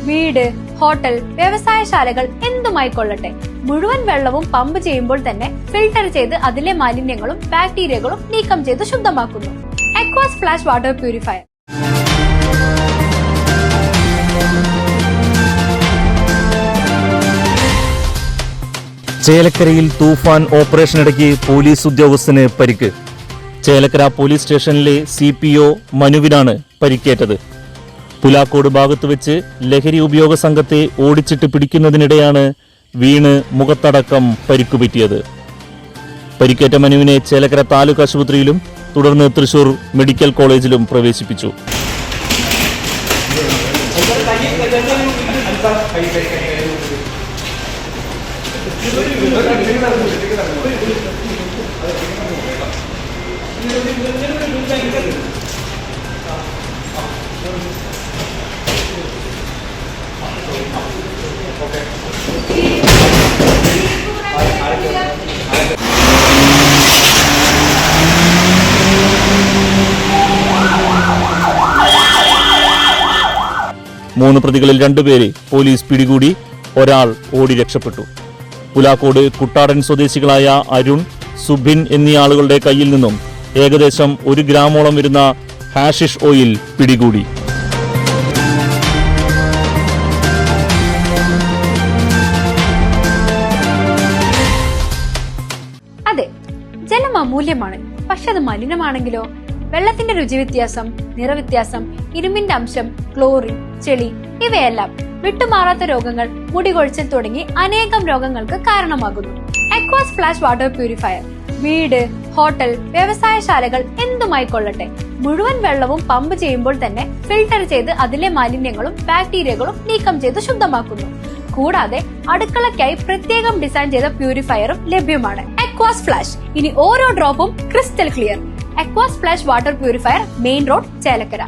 വീട്, ഹോട്ടൽ, വ്യവസായശാലകൾ എന്തുമായിക്കൊള്ളട്ടെ, മുഴുവൻ വെള്ളവും പമ്പ് ചെയ്യുമ്പോൾ തന്നെ ഫിൽട്ടർ ചെയ്ത് അതിലെ മാലിന്യങ്ങളും ബാക്ടീരിയകളും നീക്കം ചെയ്ത് ശുദ്ധമാക്കുന്നു. അക്വാസ് ഫ്ലാഷ് വാട്ടർ പ്യൂരിഫയർ. ചേലക്കരയിൽ തൂഫാൻ ഓപ്പറേഷനിടയ്ക്ക് പോലീസ് ഉദ്യോഗസ്ഥന് പരിക്ക്. ചേലക്കര പോലീസ് സ്റ്റേഷനിലെ CPO മനുവിനാണ് പരിക്കേറ്റത്. പുലാക്കോട് ഭാഗത്ത് വെച്ച് ലഹരി ഉപയോഗ സംഘത്തെ ഓടിച്ചിട്ട് പിടിക്കുന്നതിനിടെയാണ് വീണ് മുഖത്തടക്കം പരിക്കുപറ്റിയത്. പരിക്കേറ്റ മനുവിനെ ചേലക്കര താലൂക്ക് ആശുപത്രിയിലും തുടർന്ന് തൃശൂർ മെഡിക്കൽ കോളേജിലും പ്രവേശിപ്പിച്ചു. മൂന്ന് പ്രതികളിൽ 2 പേരെ പോലീസ് പിടികൂടി, ഒരാൾ ഓടി രക്ഷപ്പെട്ടു. പുലാക്കോട് കുട്ടാടൻ സ്വദേശികളായ അരുൺ, സുബിൻ എന്നീ ആളുകളുടെ കയ്യിൽ നിന്നും ഏകദേശം 1 ഗ്രാമോളം വരുന്ന ഹാഷിഷ് ഓയിൽ പിടികൂടി. അതെ, ജലം അമൂല്യമാണ്. പക്ഷെ അത് മലിനമാണെങ്കിലോ? വെള്ളത്തിന്റെ രുചി വ്യത്യാസം, നിറവ്യത്യാസം, ഇരുമ്പിന്റെ അംശം, ക്ലോറിൻ, ചെളി ഇവയെല്ലാം വിട്ടുമാറാത്ത രോഗങ്ങൾ, മുടികൊഴിച്ചിൽ തുടങ്ങി അനേകം രോഗങ്ങൾക്ക് കാരണമാകുന്നു. അക്വാസ് ഫ്ലാഷ് വാട്ടർ പ്യൂരിഫയർ. വീട്, ഹോട്ടൽ, വ്യവസായശാലകൾ എന്തുമായിക്കൊള്ളട്ടെ, മുഴുവൻ വെള്ളവും പമ്പ് ചെയ്യുമ്പോൾ തന്നെ ഫിൽട്ടർ ചെയ്ത് അതിലെ മാലിന്യങ്ങളും ബാക്ടീരിയകളും നീക്കം ചെയ്ത് ശുദ്ധമാക്കുന്നു. കൂടാതെ അടുക്കളയ്ക്കായി പ്രത്യേകം ഡിസൈൻ ചെയ്ത പ്യൂരിഫയറും ലഭ്യമാണ്. Aquas Flash. ഇനി ഓരോ ഡ്രോപ്പും crystal clear. Aquas Flash water purifier, main road, Chelakkara.